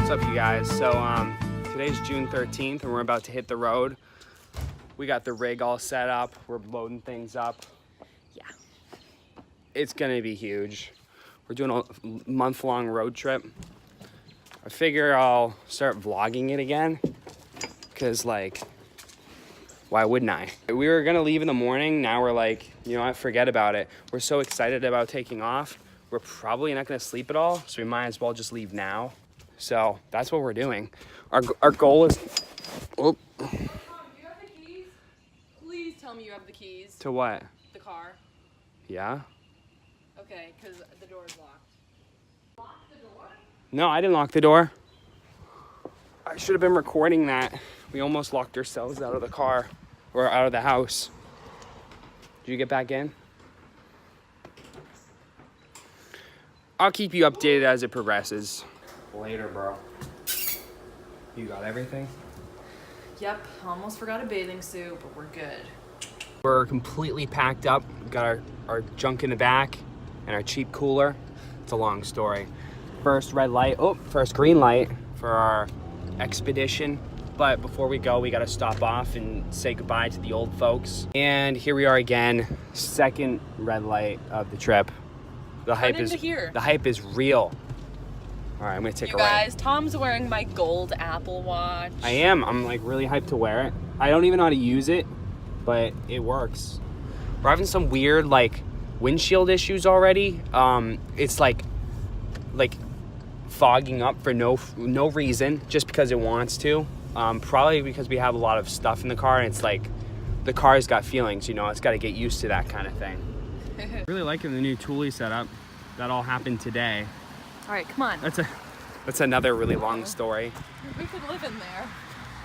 What's up, you guys? So today's June 13th and we're about to hit the road. We got the rig all set up. We're loading things up. Yeah. It's gonna be huge. We're doing a month-long road trip. I figure I'll start vlogging it again because, like, why wouldn't I? We were gonna leave in the morning. Now we're like, you know what, forget about it. We're so excited about taking off. We're probably not gonna sleep at all, so we might as well just leave now. So that's what we're doing. Our goal is, oh. Mom, do you have the keys? Please tell me you have the keys. To what? The car. Yeah? Okay, because the door is locked. Lock the door? No, I didn't lock the door. I should have been recording that. We almost locked ourselves out of the car, or out of the house. Did you get back in? I'll keep you updated as it progresses. Later, bro. You got everything? Yep, almost forgot a bathing suit, but we're good. We're completely packed up. We've got our junk in the back and our cheap cooler. It's a long story. First green light for our expedition. But before we go, we gotta stop off and say goodbye to the old folks. And here we are again, second red light of the trip. The hype is real. All right, I'm gonna take a ride. You guys, Tom's wearing my gold Apple Watch. I am. I'm like really hyped to wear it. I don't even know how to use it, but it works. We're having some weird like windshield issues already. It's like fogging up for no reason, just because it wants to. Probably because we have a lot of stuff in the car, and it's like the car's got feelings, you know. It's got to get used to that kind of thing. Really liking the new Thule setup. That all happened today. All right, come on. That's another really long story. We could live in there.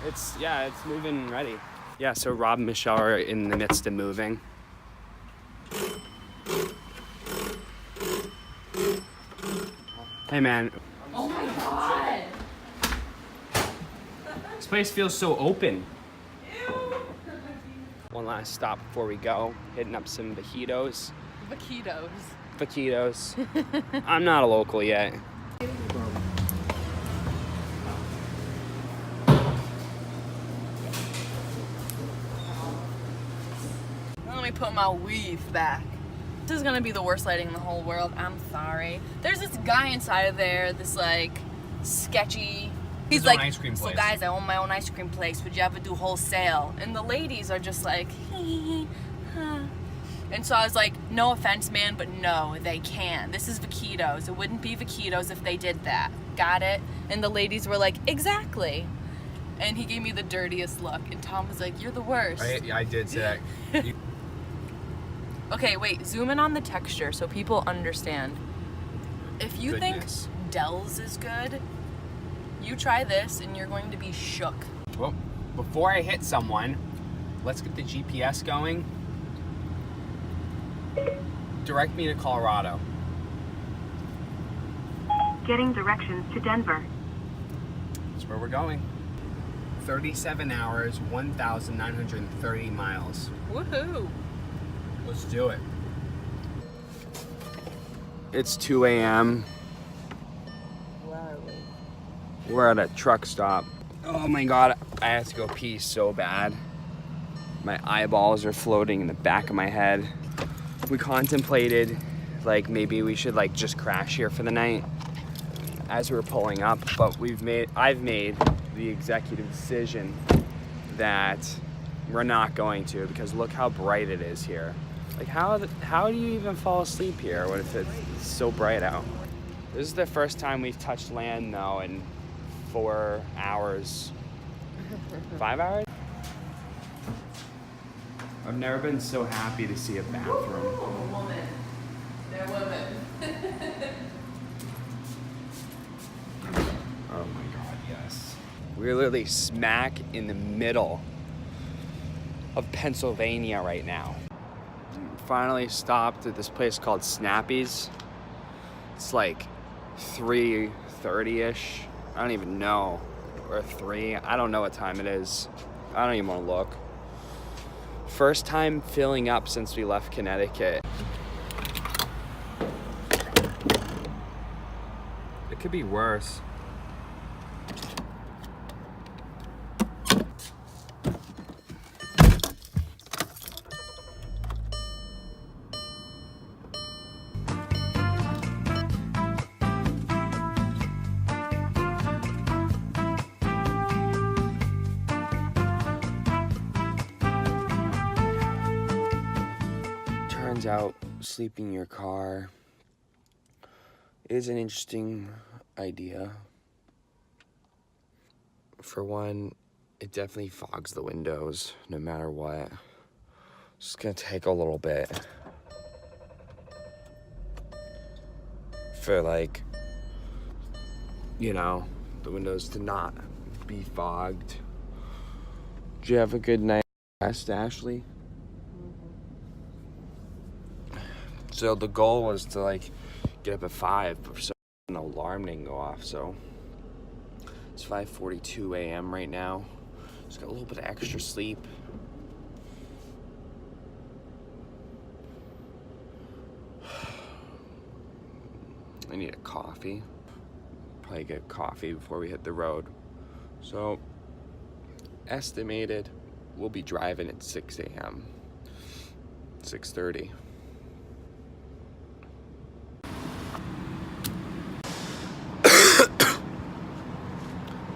It's moving ready. Yeah, so Rob and Michelle are in the midst of moving. Hey, man. Oh my God. This place feels so open. Ew. One last stop before we go. Hitting up some fajitos. Fajitos. I'm not a local yet. Let me put my weave back. This is gonna be the worst lighting in the whole world. I'm sorry. There's this guy inside of there, this like sketchy. He's like, ice cream place. So guys, I own my own ice cream place. Would you ever do wholesale? And the ladies are just like, huh. And so I was like, no offense, man, but no, they can. This is Vaquitos. It wouldn't be Vaquitos if they did that. Got it? And the ladies were like, exactly. And he gave me the dirtiest look. And Tom was like, you're the worst. I did say that. Okay, wait, zoom in on the texture so people understand. If you think Dell's is good, you try this and you're going to be shook. Well, before I hit someone, let's get the GPS going. Direct me to Colorado. Getting directions to Denver. That's where we're going. 37 hours, 1,930 miles. Woohoo! Let's do it. It's 2 a.m. Where are we? We're at a truck stop. Oh my God, I have to go pee so bad. My eyeballs are floating in the back of my head. We contemplated like maybe we should like just crash here for the night as we were pulling up, but I've made the executive decision that we're not going to, because look how bright it is here. Like how do you even fall asleep here when it's so bright out? This is the first time we've touched land though in 4 hours. 5 hours? I've never been so happy to see a bathroom. Oh, woman. They're women. Oh my God, yes. We're literally smack in the middle of Pennsylvania right now. Finally stopped at this place called Snappy's. It's like 3:30-ish. I don't even know. Or 3. I don't know what time it is. I don't even want to look. First time filling up since we left Connecticut. It could be worse. turns out sleeping in your car is an interesting idea. For one, it definitely fogs the windows no matter what. It's just gonna take a little bit for, like, you know, the windows to not be fogged. Did you have a good night rest, Ashley? So the goal was to, like, get up at 5, but for some reason the alarm didn't go off, so it's 5:42 a.m. right now. Just got a little bit of extra sleep. I need a coffee. Probably get coffee before we hit the road. So, estimated we'll be driving at 6 a.m. 6:30.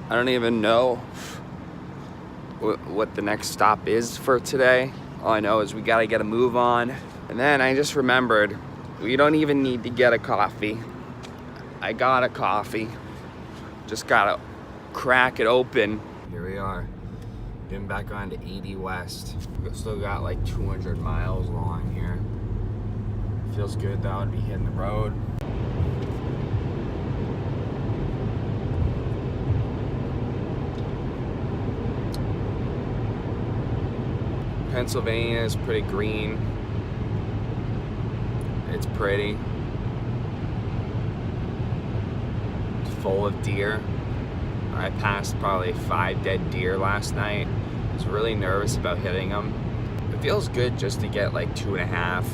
I don't even know what the next stop is for today. All I know is we gotta get a move on. And then I just remembered, we don't even need to get a coffee. I got a coffee. Just gotta crack it open. Here we are, getting back on to 80 West. We still got like 200 miles long here. Feels good though to be hitting the road. Pennsylvania is pretty green. It's pretty. It's full of deer. I passed probably 5 dead deer last night. I was really nervous about hitting them. It feels good just to get like 2.5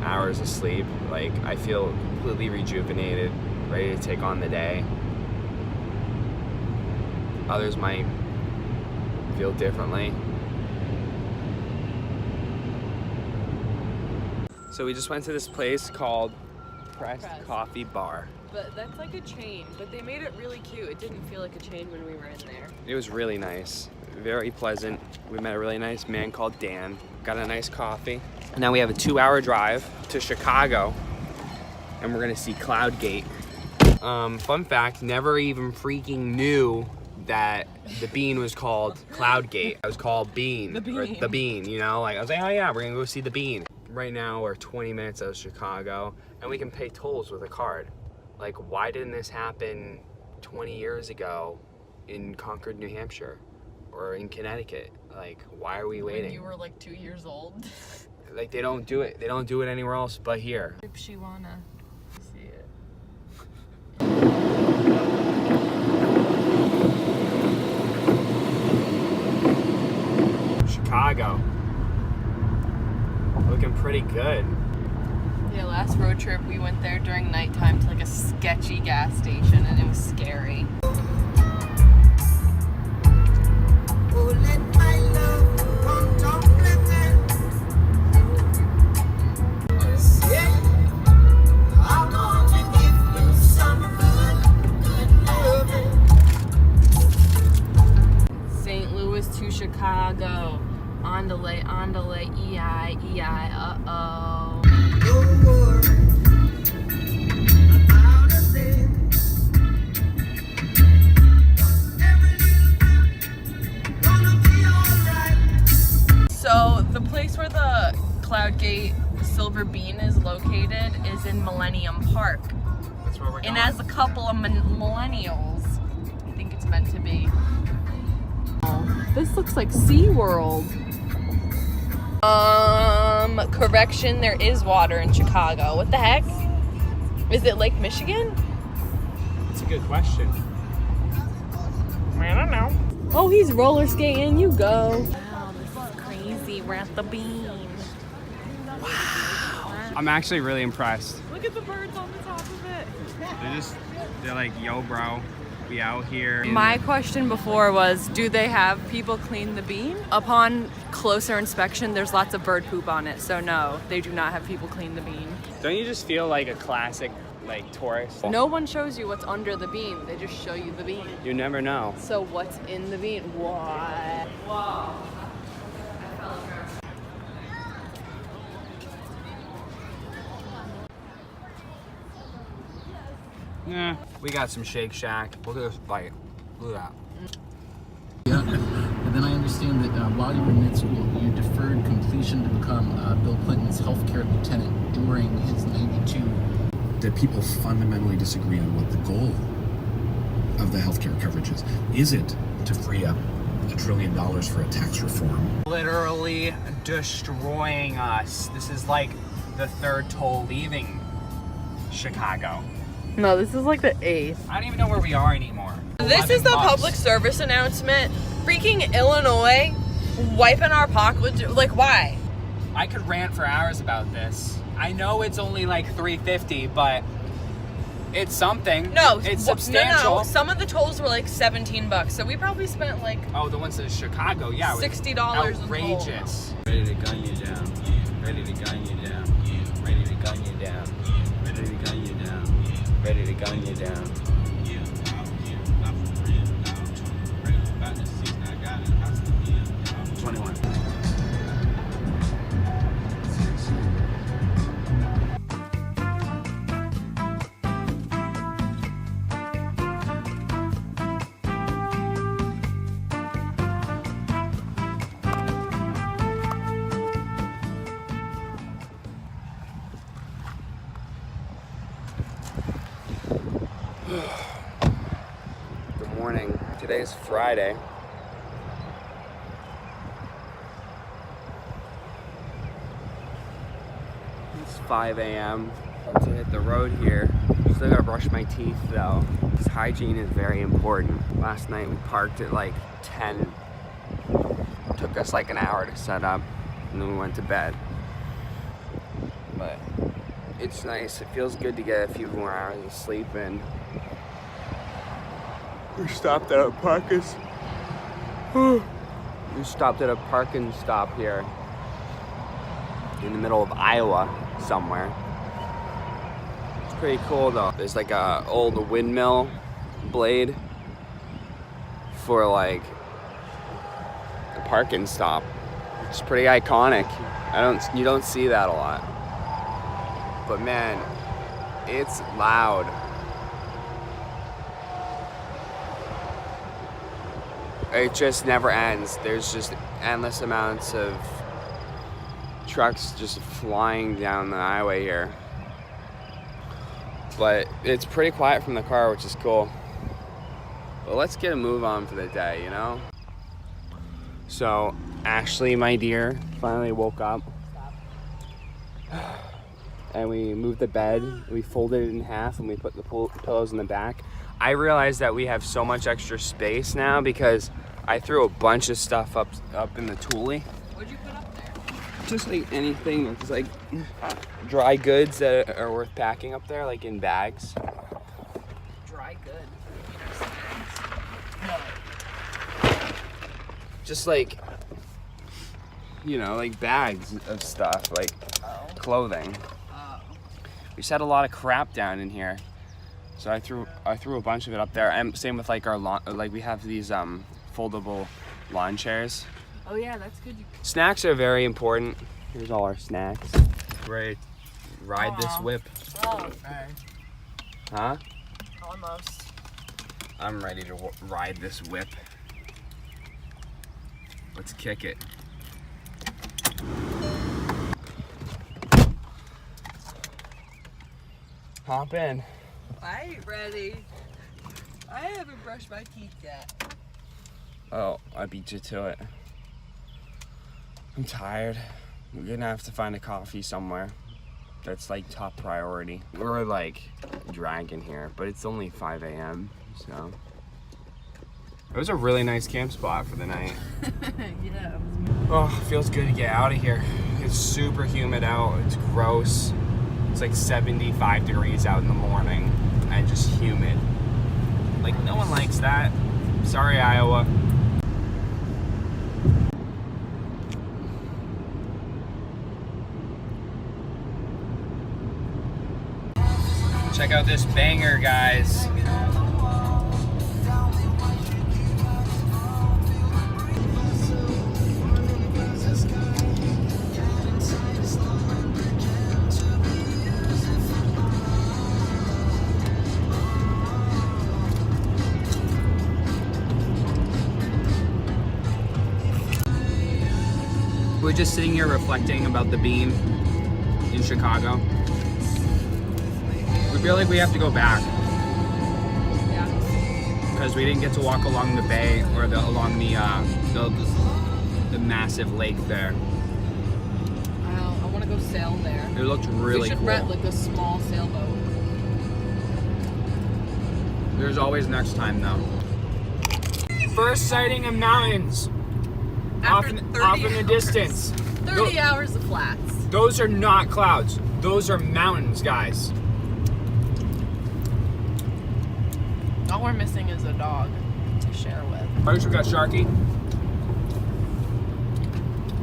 hours of sleep. Like, I feel completely rejuvenated, ready to take on the day. Others might feel differently. So we just went to this place called Pressed Coffee Bar. But that's like a chain, but they made it really cute. It didn't feel like a chain when we were in there. It was really nice, very pleasant. We met a really nice man called Dan, got a nice coffee. And now we have a 2-hour drive to Chicago, and we're gonna see Cloud Gate. Fun fact, never even freaking knew that the bean was called Cloud Gate. It was called Bean. The Bean. Or the Bean, you know? Like, I was like, oh yeah, we're gonna go see the Bean. Right now we're 20 minutes out of Chicago, and we can pay tolls with a card. Like, why didn't this happen 20 years ago in Concord, New Hampshire, or in Connecticut? Like, why are we waiting? When you were like 2 years old. Like, they don't do it. They don't do it anywhere else but here. If she wanna see it. Chicago. Looking pretty good. Yeah, last road trip we went there during nighttime to like a sketchy gas station, and it was scary. St. Louis to Chicago. Ondale, EI, uh-oh. So the place where the Cloudgate Silver Bean is located is in Millennium Park. That's where we're going. And as a couple of millennials, I think it's meant to be. This looks like SeaWorld. Correction, there is water in Chicago. What the heck? Is it Lake Michigan? That's a good question. I don't know. Oh, he's roller skating. You go. Wow, this is crazy. We're at the Bean. Wow. I'm actually really impressed. Look at the birds on the top of it. They're like, yo, bro, we out here. My question before was, do they have people clean the bean? Upon closer inspection, there's lots of bird poop on it. So no, they do not have people clean the bean. Don't you just feel like a classic, like, tourist? No one shows you what's under the bean. They just show you the bean. You never know. So what's in the bean? What? Whoa. Yeah. We got some Shake Shack. Look at this bite. Look at that. Yeah, and then I understand that while you were in med school, you deferred completion to become Bill Clinton's healthcare lieutenant during his 92. That people fundamentally disagree on what the goal of the healthcare coverage is. Is it to free up $1 trillion for a tax reform? Literally destroying us. This is like the third toll leaving Chicago. No, this is like the 8th. I don't even know where we are anymore. This is the 11 bucks. public service announcement. Freaking Illinois wiping our pocket. Like, why? I could rant for hours about this. I know it's only like $3.50, but it's something. No, it's substantial. No. Some of the tolls were like $17, so we probably spent like Oh, the ones in Chicago, yeah. $60 in outrageous. Ready to gun you down. Ready to gun you down. Ready to gun you down. Ready to gun you down. Ready to gun you down. 21. Good morning. Today's Friday. It's 5 a.m. to hit the road here. Still gotta brush my teeth though, because hygiene is very important. Last night we parked at like 10. Took us like an hour to set up, and then we went to bed. But it's nice. It feels good to get a few more hours of sleep in. We stopped at a parking. We stopped at a parking stop here in the middle of Iowa somewhere. It's pretty cool though. There's like a old windmill blade for like a parking stop. It's pretty iconic. You don't see that a lot. But man, it's loud. It just never ends. There's just endless amounts of trucks just flying down the highway here. But it's pretty quiet from the car, which is cool. But let's get a move on for the day, you know? So, Ashley, my dear, finally woke up. And we moved the bed, we folded it in half, and we put the pillows in the back. I realized that we have so much extra space now because I threw a bunch of stuff up in the Thule. What'd you put up there? Just like anything that's like dry goods that are worth packing up there, like in bags. Dry good. No. Just like, you know, like bags of stuff, like clothing. We just had a lot of crap down in here. So I threw a bunch of it up there. And same with like our lawn, like we have these foldable lawn chairs. Oh yeah, that's good. Snacks are very important. Here's all our snacks. Ready to ride this whip. Oh, okay. Huh? Almost. I'm ready to ride this whip. Let's kick it. Hop in. I ain't ready. I haven't brushed my teeth yet. Oh, I beat you to it. I'm tired. We're gonna have to find a coffee somewhere. That's like top priority. We're like dragging here, but it's only 5 a.m. so. It was a really nice camp spot for the night. Yeah. Oh, feels good to get out of here. It's super humid out. It's gross. It's like 75 degrees out in the morning and just humid. Like, no one likes that. Sorry, Iowa. Check out this banger, guys. We're just sitting here reflecting about the beam in Chicago. We feel like we have to go back Yeah. because we didn't get to walk along the bay or along the massive lake there. Wow, I want to go sail there. It looked really we should cool. rent like a small sailboat. There's always next time though. First sighting of mountains. Off After in 30 the hours. distance. 30 hours of flats. Those are not clouds. Those are mountains, guys. All we're missing is a dog to share with. First we got Sharky.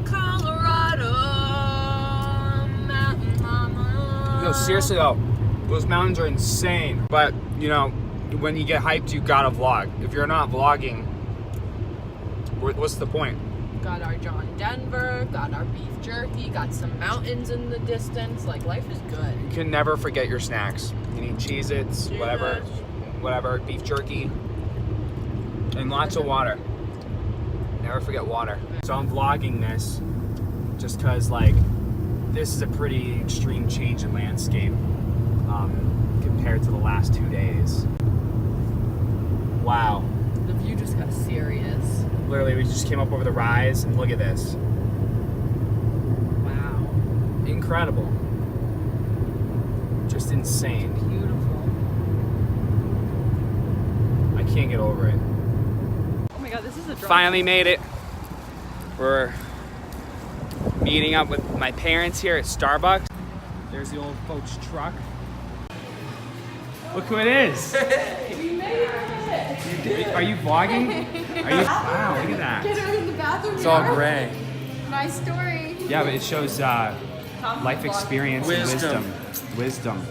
Colorado mountain mama. No, seriously though, those mountains are insane. But, you know, when you get hyped, you gotta vlog. If you're not vlogging, what's the point? Got our John Denver, got our beef jerky, got some mountains in the distance. Like, life is good. You can never forget your snacks. You need Cheez-Its, whatever, beef jerky, and lots of water. Never forget water. So I'm vlogging this just because, like, this is a pretty extreme change in landscape compared to the last 2 days. Wow. The view just got serious. Literally, we just came up over the rise, and look at this. Wow. Incredible. Just insane. Beautiful. I can't get over it. Oh my god, this is a drone. Finally made it. We're meeting up with my parents here at Starbucks. There's the old folks' truck. Look who it is. We made it! Are you vlogging? Are you? Wow, look at that. Get her in the bathroom. It's all mirror. gray. My story. Yeah, but it shows life experience and wisdom.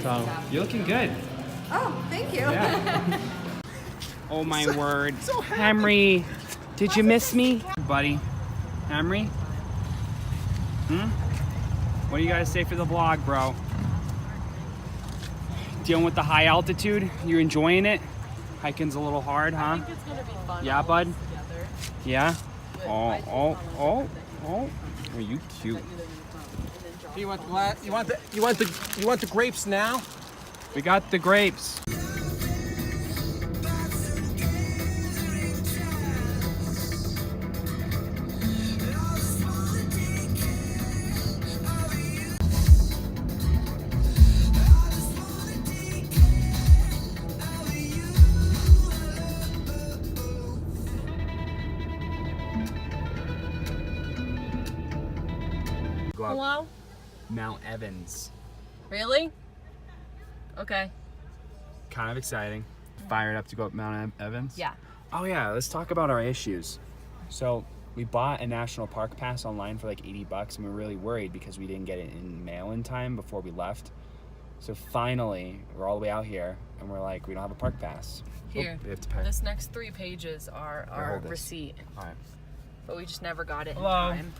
So you're looking good. Oh, thank you. Yeah. Oh my word. Henry, did you miss me? Buddy. Henry? What do you gotta say for the vlog, bro? Dealing with the high altitude? You enjoying it? Hiking's a little hard, huh? I think it's gonna be fun. Yeah, all bud? of us together. Yeah? But Oh, I just oh, wanna oh, look oh. Are you cute? at you that you come and then drop You want it the off. you want the grapes now? We got the grapes. Go up Hello? Mount Evans. Really? Okay. Kind of exciting. Fired up to go up Mount Evans? Yeah. Oh yeah, let's talk about our issues. So we bought a national park pass online for like $80 and we were really worried because we didn't get it in mail in time before we left. So finally, we're all the way out here and we're like, we don't have a park pass. Here. Oh, we have to pay. This next 3 pages are our hold this. receipt, All right. but we just never got it Hello. in time.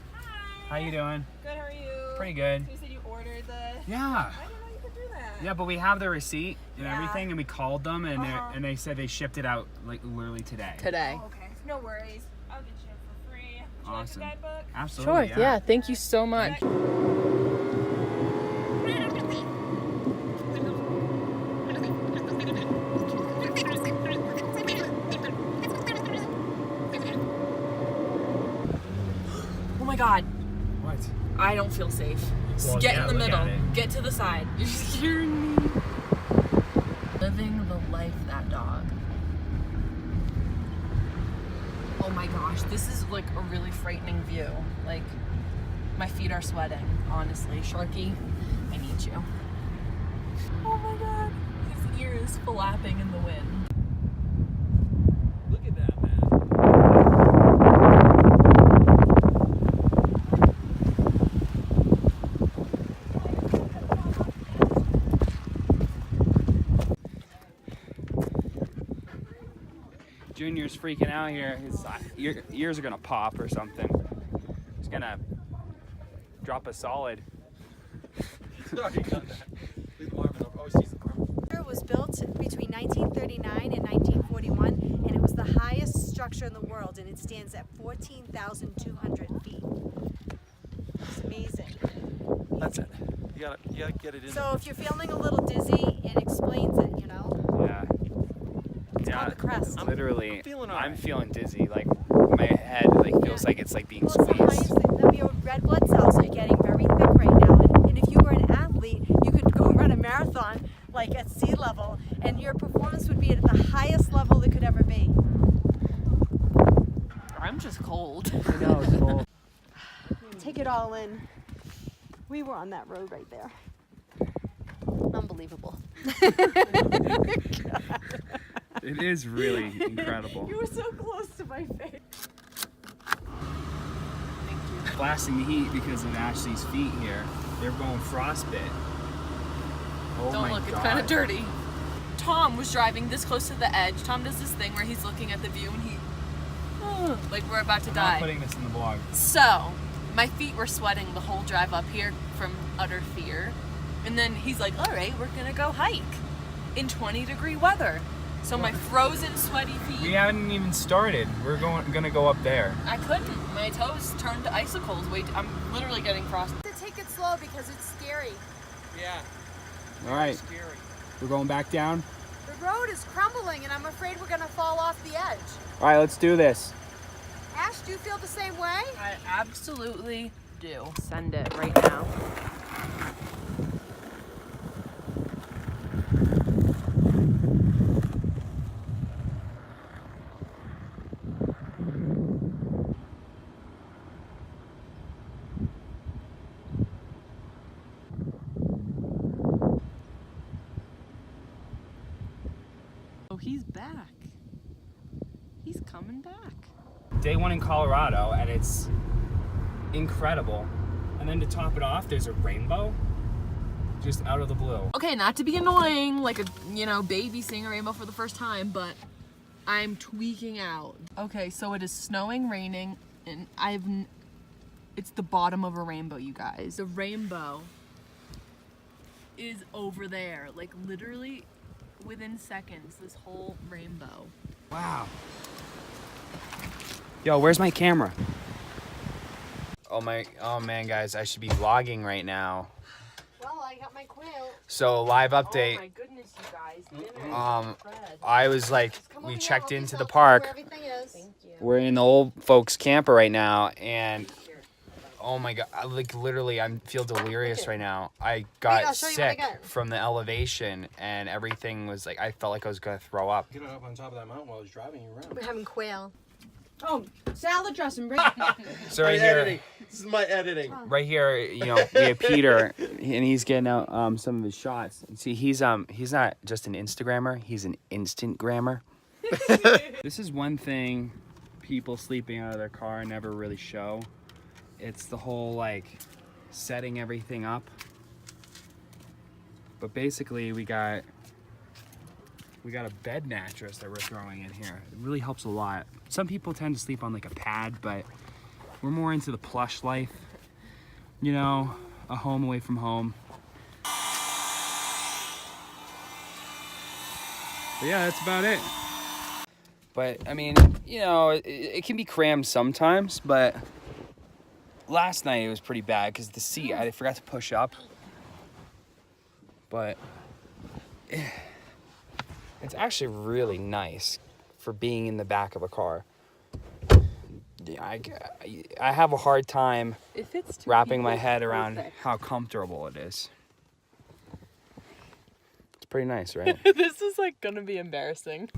How you doing? Good, how are you? Pretty good. You said you ordered the... Yeah. I didn't know you could do that. Yeah, but we have the receipt and Yeah. everything and we called them and they said they shipped it out like literally today. Today. Oh, okay. No worries. I'll get you for free. Would you Awesome. like the guidebook? Absolutely. Sure, yeah. Thank you so much. Oh my god, What? I don't feel safe. Just Well, get yeah, in the look middle. at it. Get to the side. You're scaring me. Living the life, that dog. Oh my gosh, this is like a really frightening view. Like, my feet are sweating, honestly. Sharky, I need you. Oh my god, his ear is flapping in the wind. Look at that, man. Junior's freaking out here. His ears are gonna pop or something. He's gonna drop a solid. It was built between 1939 and 1941, and it was the highest structure in the world, and it stands at 14,200 feet. It's amazing. That's it. You gotta get it in. So if you're feeling a little dizzy, it explains it, you know? Yeah. It's called the crest. Literally, feeling all I'm right. feeling dizzy. Like my head like feels like it's like being Well, it's the squeezed. highest, your red blood cells are getting very thick right now. And if you were an athlete, you could go run a marathon like at sea level, and your performance would be at the highest level it could ever be. I'm just cold. I know, it's cold. Take it all in. We were on that road right there. Unbelievable. It is really incredible. You were so close to my face. Blasting the heat because of Ashley's feet here. They're going frostbite. Oh Don't my look, it's God. kind of dirty. Tom was driving this close to the edge. Tom does this thing where he's looking at the view and he, like we're about to I'm die. not putting this in the vlog. So, my feet were sweating the whole drive up here from utter fear. And then he's like, all right, we're gonna go hike in 20-degree weather. So my frozen, sweaty feet. We haven't even started. We're gonna go up there. I couldn't. My toes turned to icicles. Wait, I'm literally getting frosted. To take it slow because it's scary. Yeah. All right, Scary. we're going back down. The road is crumbling, and I'm afraid we're gonna fall off the edge. All right, let's do this. Ash, do you feel the same way? I absolutely do. Send it right now. Oh, he's back. He's coming back. Day one in Colorado, and it's incredible. And then to top it off, there's a rainbow just out of the blue. Okay, not to be annoying, like a, baby seeing a rainbow for the first time, but I'm tweaking out. Okay, so it is snowing, raining, and it's the bottom of a rainbow, you guys. The rainbow is over there, like literally within seconds, this whole rainbow. Wow. Yo, where's my camera? Oh man, guys, I should be vlogging right now. Well, I got my quilt. So live Oh update. my goodness, you guys, dinner. I was like, Come we over here, checked help into yourself the to park. where everything is. We're in the old folks camper right now, and oh my God, like literally, I feel delirious right now. I got I'll show you what I sick got. from the elevation, and everything was like, I felt like I was gonna throw up. Get up on top of that mountain while I was driving you around. We're having quail. Oh, salad dressing. Bring So right here, This is my editing. we have Peter, and he's getting out some of his shots. And see, he's not just an Instagrammer, he's an instant grammer. This is one thing people sleeping out of their car never really show. It's the whole like setting everything up. But basically we got a bed mattress that we're throwing in here. It really helps a lot. Some people tend to sleep on like a pad, but we're more into the plush life. You know, a home away from home. But yeah, that's about it. But I mean, it can be crammed sometimes, but last night it was pretty bad because the seat, I forgot to push up. But it's actually really nice for being in the back of a car. Yeah, I have a hard time If it's two wrapping my people, head around perfect. how comfortable it is. It's pretty nice, right? This is like gonna be embarrassing.